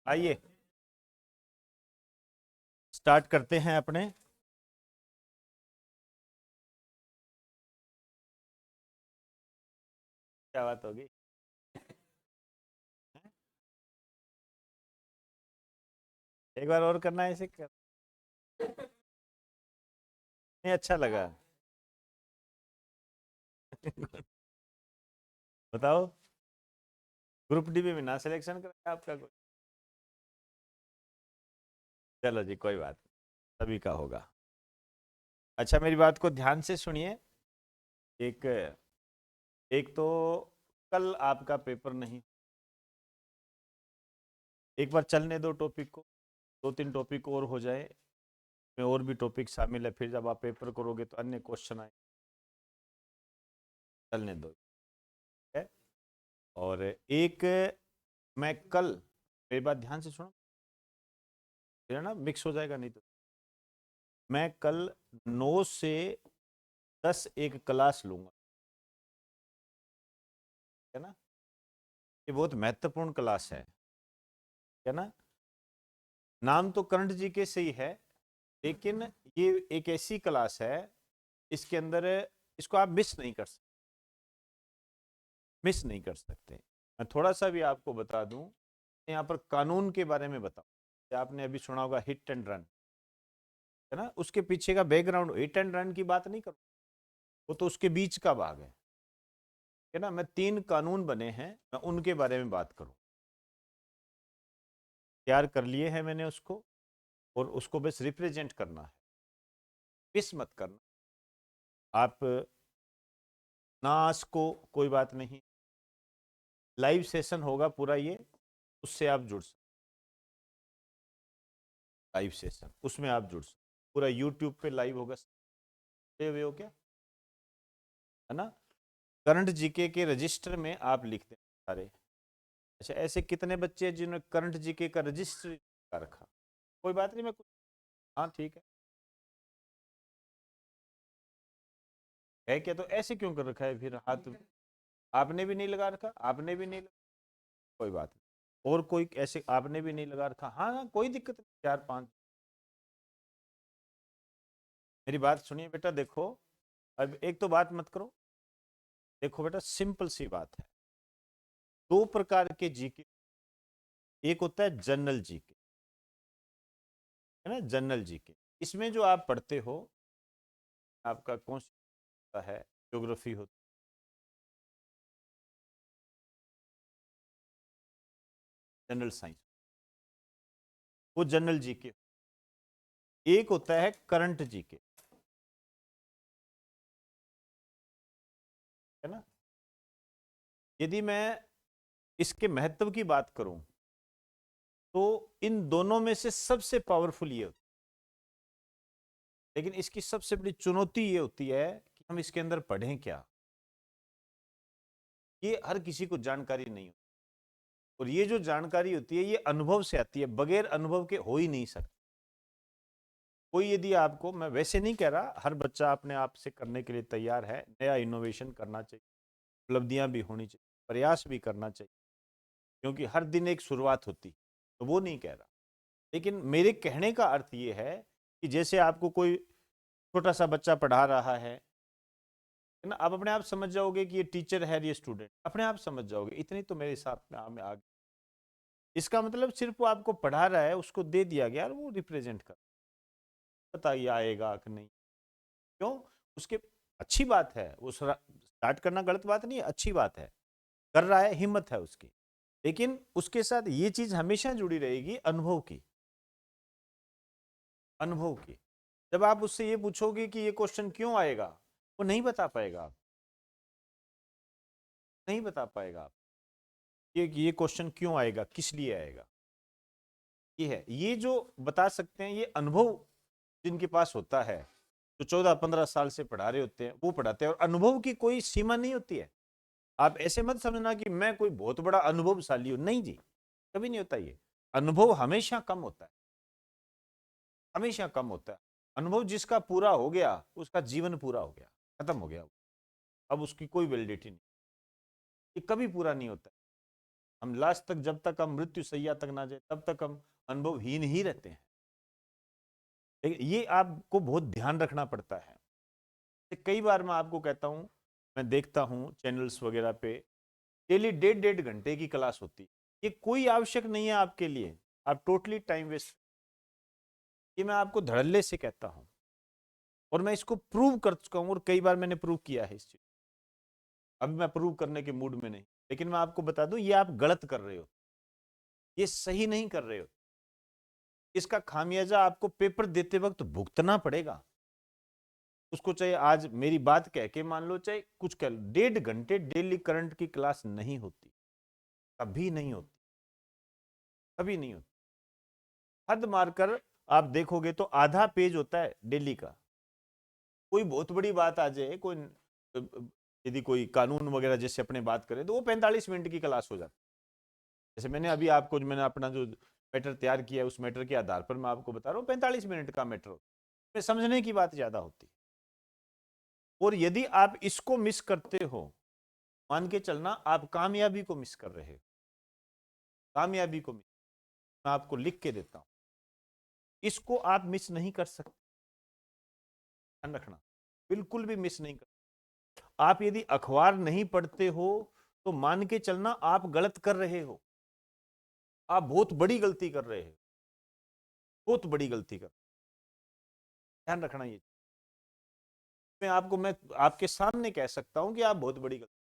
आइए स्टार्ट करते हैं अपने। क्या बात होगी? एक बार और करना है इसे नहीं अच्छा लगा। बताओ, ग्रुप डी में ना सिलेक्शन करें आपका कोई? चलो जी, कोई बात नहीं, सभी का होगा। अच्छा, मेरी बात को ध्यान से सुनिए। एक एक तो कल आपका पेपर नहीं, एक बार चलने दो टॉपिक को, दो तीन टॉपिक और हो जाए, में और भी टॉपिक शामिल है, फिर जब आप पेपर करोगे तो अन्य क्वेश्चन आए। चलने दो, ठीक है? और एक, मैं कल, मेरी बात ध्यान से सुनो, फिर है ना मिक्स हो जाएगा नहीं तो। मैं कल 9 से 10 एक क्लास लूंगा, है ना? ये बहुत महत्वपूर्ण क्लास है ना? नाम तो करंट जीके से ही है, लेकिन ये एक ऐसी क्लास है, इसके अंदर इसको आप मिस नहीं कर सकते। मैं थोड़ा सा भी आपको बता दूं, यहाँ पर कानून के बारे में बताऊं। आपने अभी सुना होगा हिट एंड रन, है ना? उसके पीछे का बैकग्राउंड, हिट एंड रन की बात नहीं करूँ, वो तो उसके बीच का भाग है ना? मैं 3 कानून बने हैं, मैं उनके बारे में बात करूं। तैयार कर लिए हैं मैंने उसको, और उसको बस रिप्रेजेंट करना है, मिस मत करना आप। नास को कोई बात नहीं, लाइव सेशन होगा पूरा ये, उससे आप जुड़ सकते, लाइव सेशन उसमें आप जुड़ सकते, पूरा यूट्यूब पे लाइव होगा। हुए हो क्या, है ना? करंट जीके के रजिस्टर में आप लिखते हैं सारे। अच्छा, ऐसे कितने बच्चे हैं जिन्होंने करंट जीके का रजिस्टर कर रखा? कोई बात नहीं, मैं कुछ, हाँ ठीक है क्या? तो ऐसे क्यों कर रखा है फिर हाथ? आपने भी नहीं लगा रखा, आपने भी नहीं लगा, कोई बात नहीं। और कोई ऐसे आपने भी नहीं लगा रखा, हाँ हाँ कोई दिक्कत नहीं, 4 5। मेरी बात सुनिए बेटा, देखो, अब एक तो बात मत करो। देखो बेटा, सिंपल सी बात है, 2 प्रकार के जीके। एक होता है जनरल जीके, है ना? जनरल जीके, इसमें जो आप पढ़ते हो, आपका कौन सा है, ज्योग्राफी होता है, जनरल साइंस, वो जनरल जीके। एक होता है करंट जीके, है ना? यदि मैं इसके महत्व की बात करूं, तो इन दोनों में से सबसे पावरफुल ये होता है, लेकिन इसकी सबसे बड़ी चुनौती ये होती है कि हम इसके अंदर पढ़ें क्या। ये हर किसी को जानकारी नहीं होती, और ये जो जानकारी होती है ये अनुभव से आती है, बगैर अनुभव के हो ही नहीं सकती। कोई यदि आपको, मैं वैसे नहीं कह रहा, हर बच्चा अपने आप से करने के लिए तैयार है, नया इनोवेशन करना चाहिए, उपलब्धियां भी होनी चाहिए, प्रयास भी करना चाहिए, क्योंकि हर दिन एक शुरुआत होती, तो वो नहीं कह रहा। लेकिन मेरे कहने का अर्थ ये है कि जैसे आपको कोई छोटा सा बच्चा पढ़ा रहा है ना, आप अपने आप समझ जाओगे कि ये टीचर है, ये स्टूडेंट, अपने आप समझ जाओगे। इतनी तो मेरे हिसाब में आ गई। इसका मतलब सिर्फ वो आपको पढ़ा रहा है, उसको दे दिया गया और वो रिप्रेजेंट कर, पता ये आएगा कि नहीं, क्यों? उसके, अच्छी बात है, वो स्टार्ट करना गलत बात नहीं है, अच्छी बात है, कर रहा है, हिम्मत है उसकी। लेकिन उसके साथ ये चीज हमेशा जुड़ी रहेगी, अनुभव की, अनुभव की। जब आप उससे ये पूछोगे कि ये क्वेश्चन क्यों आएगा, वो नहीं बता पाएगा, आप नहीं बता पाएगा आप, ये क्वेश्चन क्यों आएगा, किस लिए आएगा। ये है, ये जो बता सकते हैं, ये अनुभव जिनके पास होता है, जो 14 15 साल से पढ़ा रहे होते हैं, वो पढ़ाते हैं। और अनुभव की कोई सीमा नहीं होती है। आप ऐसे मत समझना कि मैं कोई बहुत बड़ा अनुभवशाली हूं, नहीं जी, कभी नहीं होता ये। अनुभव हमेशा कम होता है, हमेशा कम होता है। अनुभव जिसका पूरा हो गया, उसका जीवन पूरा हो गया, खत्म हो गया, अब उसकी कोई वैलिडिटी नहीं, ये कभी पूरा नहीं होता है। हम लास्ट तक, जब तक हम मृत्यु सैया तक ना जाए, तब तक हम अनुभवहीन ही रहते हैं। लेकिन ये आपको बहुत ध्यान रखना पड़ता है। कई बार मैं आपको कहता हूं, मैं देखता हूं चैनल्स वगैरह पे डेली 1.5 घंटे की क्लास होती है। ये कोई आवश्यक नहीं है आपके लिए, आप टोटली टाइम वेस्ट। ये मैं आपको धड़ल्ले से कहता हूं और मैं इसको प्रूव कर चुका हूं, और कई बार मैंने प्रूव किया है इस चीज। अभी मैं प्रूव करने के मूड में नहीं, लेकिन मैं आपको बता दूं, ये आप गलत कर रहे हो, ये सही नहीं कर रहे हो। इसका खामियाजा आपको पेपर देते वक्त भुगतना पड़ेगा। उसको चाहे आज मेरी बात कह के मान लो, चाहे कुछ कह लो, 1.5 घंटे डेली करंट की क्लास नहीं होती, कभी नहीं होती, कभी नहीं होती। हद मारकर आप देखोगे तो आधा पेज होता है डेली का। कोई बहुत बड़ी बात आ जाए, कोई यदि कोई कानून वगैरह जैसे अपने बात करें, तो वो 45 मिनट की क्लास हो जाती है। जैसे मैंने अभी आपको, मैंने अपना जो मैटर तैयार किया है, उस मैटर के आधार पर मैं आपको बता रहा हूँ, 45 मिनट का मैटर में समझने की बात ज्यादा होती है। और यदि आप इसको मिस करते हो, मान के चलना आप कामयाबी को मिस कर रहे हो, कामयाबी को मिस। मैं आपको लिख के देता हूं, इसको आप मिस नहीं कर सकते, ध्यान रखना, बिल्कुल भी मिस नहीं कर। आप यदि अखबार नहीं पढ़ते हो तो मान के चलना आप गलत कर रहे हो, आप बहुत बड़ी गलती कर रहे हो, बहुत बड़ी गलती कर। ध्यान रखना ये, मैं आपके सामने कह सकता हूं कि आप बहुत बड़ी गलती।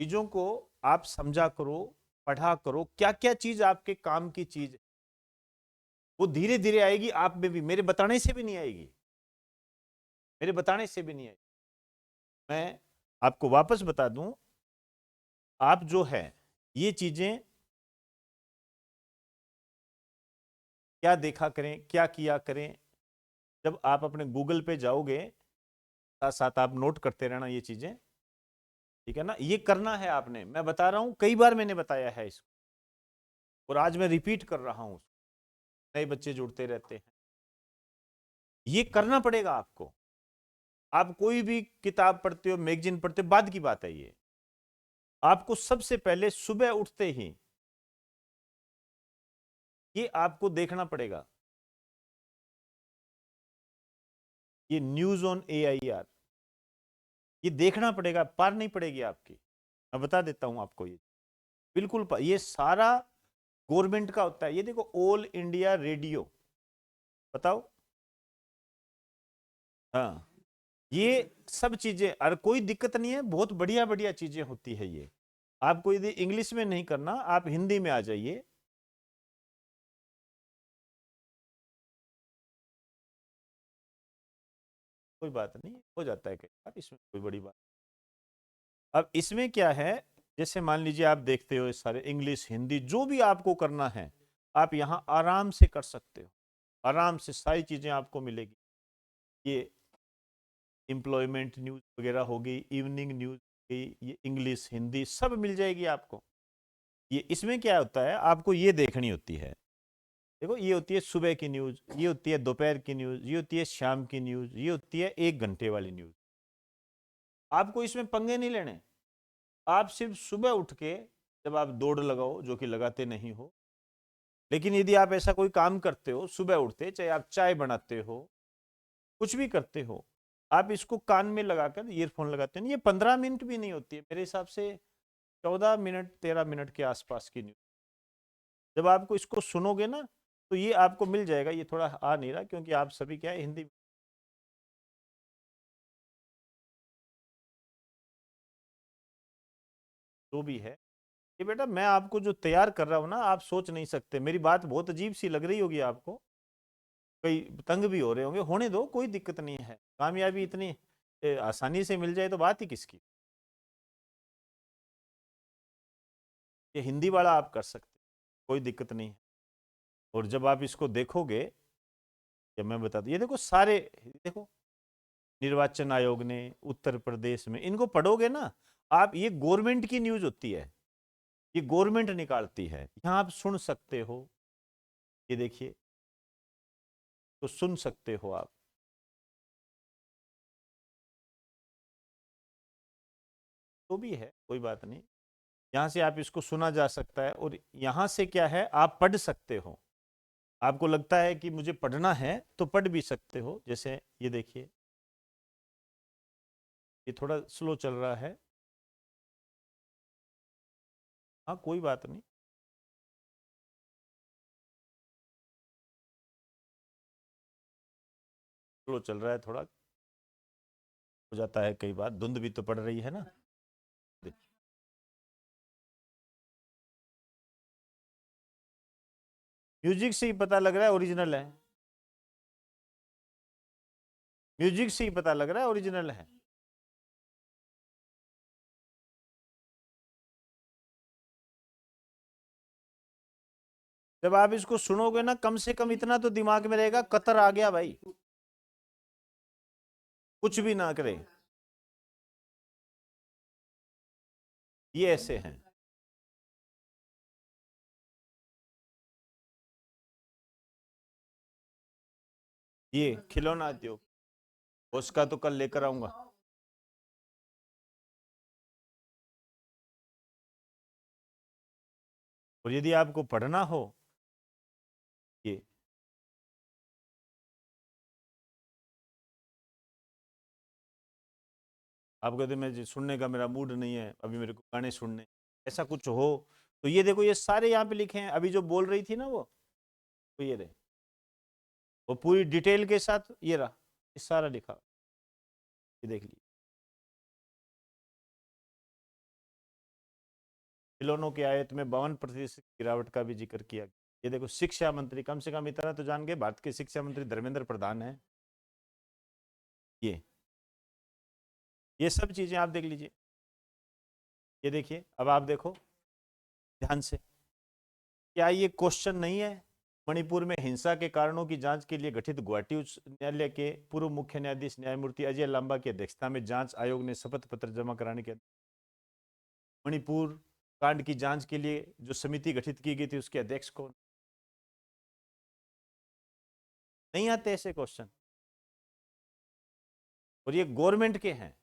चीजों को आप समझा करो, पढ़ा करो, क्या क्या चीज आपके काम की चीज है, वो धीरे धीरे आएगी आप में भी, मेरे बताने से भी नहीं आएगी, मेरे बताने से भी नहीं आएगी। मैं आपको वापस बता दूं, आप जो है ये चीजें क्या देखा करें, क्या किया करें। जब आप अपने गूगल पे जाओगे, साथ साथ आप नोट करते रहना ये चीजें, ठीक है ना। ये करना है आपने, मैं बता रहा हूं, कई बार मैंने बताया है इसको, और आज मैं रिपीट कर रहा हूं, नए बच्चे जुड़ते रहते हैं। ये करना पड़ेगा आपको। आप कोई भी किताब पढ़ते हो, मैगजीन पढ़ते हो, बाद की बात है ये। आपको सबसे पहले सुबह उठते ही ये आपको देखना पड़ेगा, ये न्यूज ऑन AIR, ये देखना पड़ेगा, पार नहीं पड़ेगी आपकी। मैं बता देता हूं आपको, ये बिल्कुल ये सारा गवर्नमेंट का होता है। ये देखो, ऑल इंडिया रेडियो, बताओ। हाँ, ये सब चीजें, और कोई दिक्कत नहीं है, बहुत बढ़िया बढ़िया चीजें होती है ये। आपको यदि इंग्लिश में नहीं करना, आप हिंदी में आ जाइए। कोई बात नहीं, हो जाता है कई बार, इसमें कोई बड़ी बात। अब इसमें क्या है, जैसे मान लीजिए आप देखते हो, सारे इंग्लिश हिंदी जो भी आपको करना है, आप यहाँ आराम से कर सकते हो, आराम से सारी चीजें आपको मिलेगी। ये एम्प्लॉयमेंट न्यूज वगैरह होगी, इवनिंग न्यूज होगी, ये इंग्लिश हिंदी सब मिल जाएगी आपको। ये इसमें क्या होता है, आपको ये देखनी होती है। देखो, ये होती है सुबह की न्यूज, ये होती है दोपहर की न्यूज, ये होती है शाम की न्यूज, ये होती है 1 घंटे वाली न्यूज। आपको इसमें पंगे नहीं लेने। आप सिर्फ सुबह उठ के, जब आप दौड़ लगाओ, जो कि लगाते नहीं हो, लेकिन यदि आप ऐसा कोई काम करते हो सुबह उठते, चाहे आप चाय बनाते हो, कुछ भी करते हो, आप इसको कान में लगाकर ईयरफोन लगाते हो, ये 15 मिनट भी नहीं होती है मेरे हिसाब से, 14 मिनट 13 मिनट के आसपास की न्यूज। जब आपको इसको सुनोगे ना, तो ये आपको मिल जाएगा। ये थोड़ा आ नहीं रहा क्योंकि आप सभी क्या है, हिंदी जो भी है। ये बेटा, मैं आपको जो तैयार कर रहा हूं ना, आप सोच नहीं सकते, मेरी बात बहुत अजीब सी लग रही होगी आपको, कई तंग भी हो रहे होंगे, होने दो, कोई दिक्कत नहीं है। कामयाबी इतनी आसानी से मिल जाए तो बात ही किसकी। ये हिंदी वाला आप कर सकते, कोई दिक्कत नहीं है। और जब आप इसको देखोगे, जब मैं बता दूं, ये देखो सारे, देखो निर्वाचन आयोग ने उत्तर प्रदेश में, इनको पढ़ोगे ना आप, ये गवर्नमेंट की न्यूज होती है, ये गवर्नमेंट निकालती है, यहां आप सुन सकते हो। ये देखिए, तो सुन सकते हो आप, तो भी है, कोई बात नहीं। यहां से आप इसको सुना जा सकता है, और यहां से क्या है, आप पढ़ सकते हो। आपको लगता है कि मुझे पढ़ना है तो पढ़ भी सकते हो। जैसे ये देखिए, ये थोड़ा स्लो चल रहा है। हाँ, कोई बात नहीं। स्लो चल रहा है, थोड़ा हो जाता है कई बार, धुंध भी तो पड़ रही है ना। म्यूजिक से ही पता लग रहा है ओरिजिनल है। म्यूजिक से ही पता लग रहा है ओरिजिनल है। जब आप इसको सुनोगे ना, कम से कम इतना तो दिमाग में रहेगा, कतर आ गया भाई, कुछ भी ना करे। ये ऐसे हैं। ये खिलौना उद्योग, उसका तो कल लेकर आऊंगा। और यदि आपको पढ़ना हो, ये आप कहते मैं सुनने का मेरा मूड नहीं है, अभी मेरे को गाने सुनने, ऐसा कुछ हो तो ये देखो, ये सारे यहाँ पे लिखे हैं। अभी जो बोल रही थी ना वो, तो ये रहे, वो पूरी डिटेल के साथ ये रहा, ये सारा लिखा, ये देख लीजिए। खिलौनों के आयत में 52% गिरावट का भी जिक्र किया गया। ये देखो, शिक्षा मंत्री, कम से कम इतना तो जान गए, भारत के शिक्षा मंत्री धर्मेंद्र प्रधान है। ये सब चीजें आप देख लीजिए। ये देखिए, अब आप देखो ध्यान से, क्या ये क्वेश्चन नहीं है? मणिपुर में हिंसा के कारणों की जांच के लिए गठित गुवाहाटी उच्च न्यायालय के पूर्व मुख्य न्यायाधीश न्यायमूर्ति अजय लांबा की अध्यक्षता में जांच आयोग ने शपथ पत्र जमा कराने के, मणिपुर कांड की जांच के लिए जो समिति गठित की गई थी उसके अध्यक्ष कौन? नहीं आते ऐसे क्वेश्चन, और ये गवर्नमेंट के हैं,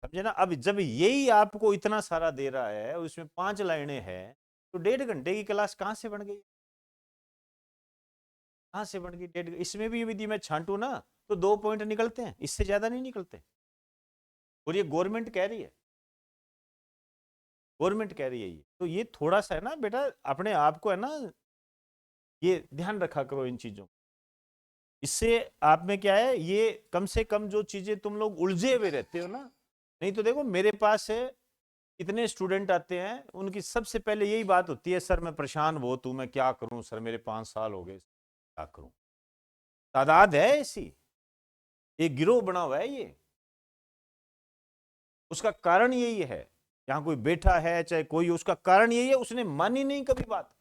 समझे ना। अब जब यही आपको इतना सारा दे रहा है और इसमें 5 लाइनें हैं, तो 1.5 घंटे की क्लास कहां से बन गई? कहां से बन गई 1.5? इसमें भी यदि मैं छांटू ना, तो 2 पॉइंट निकलते हैं, इससे ज्यादा नहीं निकलते। और ये गवर्नमेंट कह रही है, गवर्नमेंट कह रही है ये, तो ये थोड़ा सा है ना बेटा, अपने आप को है ना, ये ध्यान रखा करो इन चीजों। इससे आप में क्या है, ये कम से कम जो चीजें तुम लोग उलझे हुए रहते हो ना, नहीं तो देखो मेरे पास है, इतने स्टूडेंट आते हैं, उनकी सबसे पहले यही बात होती है, सर मैं परेशान बहुत हूं, मैं क्या करूं सर, मेरे 5 साल हो गए, क्या करूं। तादाद है ऐसी, एक गिरोह बना हुआ है ये। उसका कारण यही है, यहां कोई बैठा है चाहे कोई, उसका कारण यही है, उसने मानी नहीं कभी बात,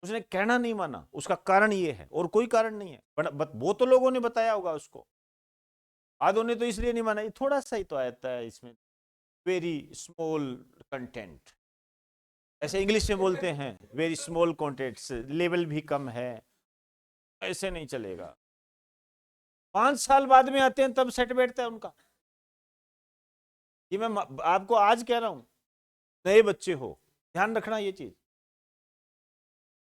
उसने कहना नहीं माना, उसका कारण ये है, और कोई कारण नहीं है। वो तो लोगों ने बताया होगा उसको, आधों ने तो इसलिए नहीं माना, ये थोड़ा सा ही तो आता है इसमें, वेरी स्मॉल कंटेंट, ऐसे इंग्लिश में बोलते हैं, वेरी स्मॉल कंटेंट्स, लेवल भी कम है, ऐसे नहीं चलेगा। 5 साल बाद में आते हैं तब सेट बैठता है उनका। ये मैं आपको आज कह रहा हूं, नए बच्चे हो, ध्यान रखना ये चीज।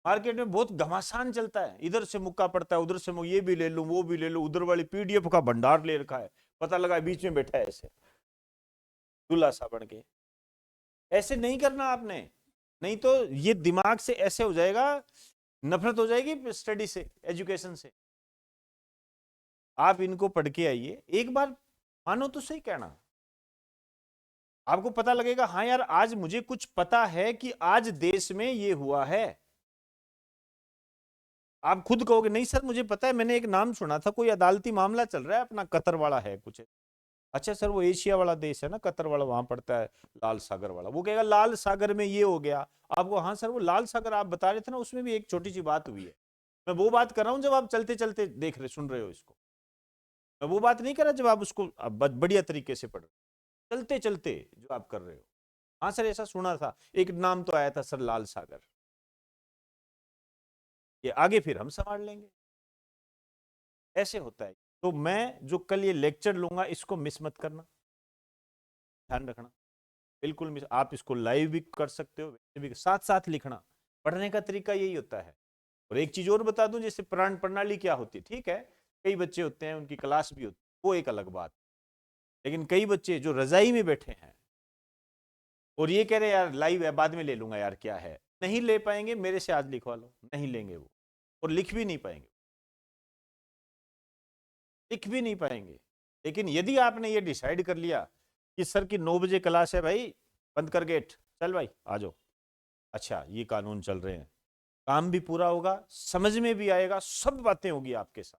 मार्केट में बहुत घमासान चलता है, इधर से मुक्का पड़ता है, उधर से ये भी ले लूं वो भी ले लूं, उधर वाली पीडीएफ का भंडार ले रखा है, पता लगा बीच में बैठा है ऐसे दूल्हा सा बन के। ऐसे नहीं करना आपने, नहीं तो ये दिमाग से ऐसे हो जाएगा, नफरत हो जाएगी स्टडी से, एजुकेशन से। आप इनको पढ़ के आइए एक बार, मानो तो सही कहना, आपको पता लगेगा हाँ यार, आज मुझे कुछ पता है कि आज देश में ये हुआ है। आप खुद कहोगे नहीं सर मुझे पता है, मैंने एक नाम सुना था, कोई अदालती मामला चल रहा है अपना, कतर वाला है कुछ। अच्छा सर, वो एशिया वाला देश है ना कतर वाला, वहां पड़ता है लाल सागर वाला। वो कहेगा लाल सागर में ये हो गया, आपको हाँ सर वो लाल सागर आप बता रहे थे ना, उसमें भी एक छोटी सी बात हुई है। मैं वो बात कर रहा हूं जब आप चलते चलते देख रहे सुन रहे हो इसको, मैं वो बात नहीं कर रहा जब आप उसको बढ़िया तरीके से पढ़ रहे हो, चलते चलते जो आप कर रहे हो। हाँ सर ऐसा सुना था, एक नाम तो आया था सर लाल सागर, ये आगे फिर हम संभाल लेंगे। ऐसे होता है। तो मैं जो कल ये लेक्चर लूंगा इसको मिस मत करना, ध्यान रखना। बिल्कुल मिस, आप इसको लाइव भी कर सकते हो, वैसे भी साथ साथ लिखना। पढ़ने का तरीका यही होता है। और एक चीज और बता दूं, जैसे प्राण प्रणाली क्या होती है, ठीक है, कई बच्चे होते हैं उनकी क्लास भी होती है, वो एक अलग बात। लेकिन कई बच्चे जो रजाई में बैठे हैं और ये कह रहे हैं यार लाइव है बाद में ले लूंगा यार, क्या है, नहीं ले पाएंगे, मेरे से आज लिखवा लो, नहीं लेंगे वो, और लिख भी नहीं पाएंगे, लिख भी नहीं पाएंगे। लेकिन यदि आपने ये डिसाइड कर लिया कि सर की 9 बजे क्लास है भाई, बंद कर गेट, चल भाई आ जाओ, अच्छा ये कानून चल रहे हैं, काम भी पूरा होगा, समझ में भी आएगा, सब बातें होगी आपके साथ,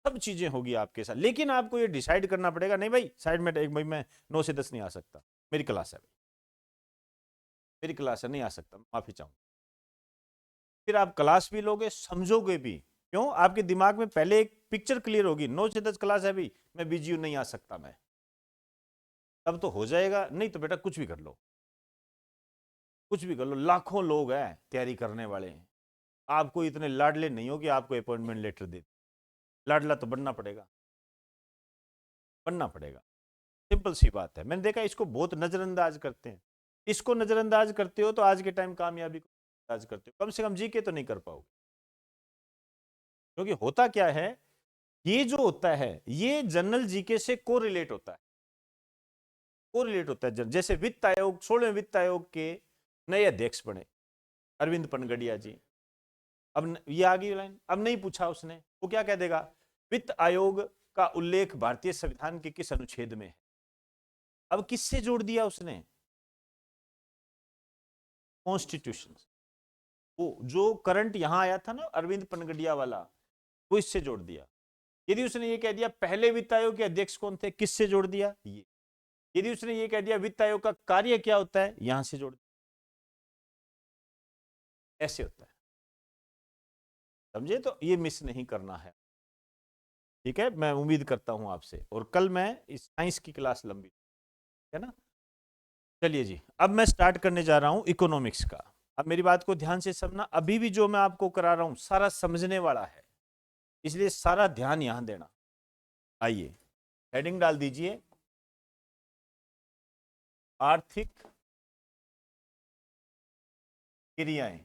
सब चीजें होगी आपके साथ। लेकिन आपको ये डिसाइड करना पड़ेगा, नहीं भाई साइड में एक भाई, मैं 9 से 10 नहीं आ सकता, मेरी क्लास है भाई, मेरी क्लास है, नहीं आ सकता, माफी चाहूंगा। फिर आप क्लास भी लोगे, समझोगे भी, क्यों, आपके दिमाग में पहले एक पिक्चर क्लियर होगी, 9 से 10 क्लास है भी, मैं बिजी हूं, नहीं आ सकता मैं, तब तो हो जाएगा, नहीं तो बेटा कुछ भी कर लो, कुछ भी कर लो, लाखों लोग हैं तैयारी करने वाले हैं, आपको इतने लाडले नहीं हो कि आपको अपॉइंटमेंट लेटर दे, लाडला तो बनना पड़ेगा, बनना पड़ेगा, सिंपल सी बात है। मैंने देखा इसको बहुत नजरअंदाज करते हैं, इसको नजरअंदाज करते हो तो आज के टाइम कामयाबी को नजरअंदाज करते हो, कम से कम जी के तो नहीं कर पाओगे। क्योंकि होता क्या है, ये जो होता है ये जनरल जीके से कोरिलेट होता है, कोरिलेट होता है। जैसे वित्त आयोग, 16वें वित्त आयोग के नए अध्यक्ष बने अरविंद पनगड़िया जी, अब ये आ गई लाइन, अब नहीं पूछा उसने, वो क्या कह देगा, वित्त आयोग का उल्लेख भारतीय संविधान के किस अनुच्छेद में है, अब किससे जोड़ दिया उसने, कॉन्स्टिट्यूशन, वो जो करंट यहां आया था ना अरविंद पनगड़िया वाला, वो इससे जोड़ दिया। यदि उसने ये कह दिया पहले वित्त आयोग के अध्यक्ष कौन थे, किससे जोड़ दिया, ये। यदि उसने ये कह दिया वित्त आयोग का कार्य क्या होता है, यहां से जोड़ दिया, ऐसे होता है, समझे, तो ये मिस नहीं करना है, ठीक है। मैं उम्मीद करता हूं आपसे, और कल मैं इस साइंस की क्लास लंबी है ना। चलिए जी, अब मैं स्टार्ट करने जा रहा हूं इकोनॉमिक्स का। अब मेरी बात को ध्यान से समझना, अभी भी जो मैं आपको करा रहा हूं सारा समझने वाला है, इसलिए सारा ध्यान यहां देना। आइए हेडिंग डाल दीजिए, आर्थिक क्रियाएं,